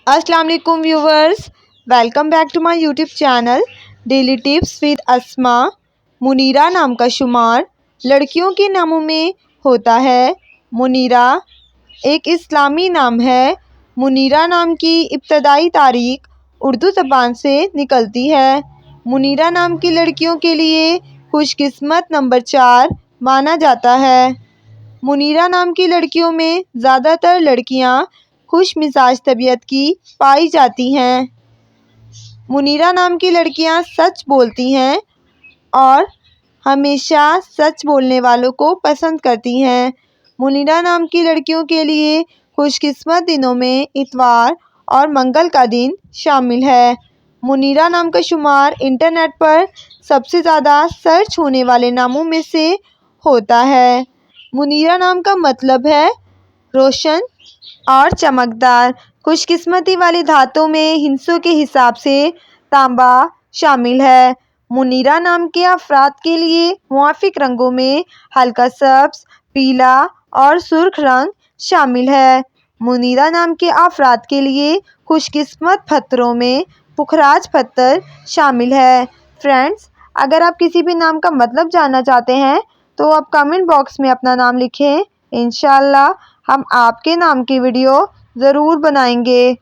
अस्सलाम वालेकुम viewers, welcome back to my YouTube channel daily tips with Asma. Munira नाम का शुमार लड़कियों के नामों में होता है। मुनीरा एक इस्लामी नाम है। मुनीरा नाम की इब्तदाई तारीख उर्दू ज़बान से निकलती है। मुनीरा नाम की लड़कियों के लिए खुशकिस्मत नंबर 4 माना जाता है। मुनीरा नाम की लड़कियों में ज़्यादातर लड़कियां खुश मिजाज तबीयत की पाई जाती हैं। मुनीरा नाम की लड़कियां सच बोलती हैं और हमेशा सच बोलने वालों को पसंद करती हैं। मुनीरा नाम की लड़कियों के लिए खुशकिस्मत दिनों में इतवार और मंगल का दिन शामिल है। मुनीरा नाम का शुमार इंटरनेट पर सबसे ज़्यादा सर्च होने वाले नामों में से होता है। मुनीरा नाम का मतलब है रोशन और चमकदार। खुशकिस्मती वाली धातों में हिस्सों के हिसाब से तांबा शामिल है। मुनीरा नाम के अफराद के लिए मुवाफिक रंगों में हल्का सब्ज, पीला और सुर्ख रंग शामिल है। मुनीरा नाम के अफराद के लिए खुशकिस्मत पत्थरों में पुखराज पत्थर शामिल है। फ्रेंड्स, अगर आप किसी भी नाम का मतलब जानना चाहते हैं तो आप कमेंट बॉक्स में अपना नाम लिखें। इंशाअल्लाह हम आपके नाम की वीडियो ज़रूर बनाएंगे।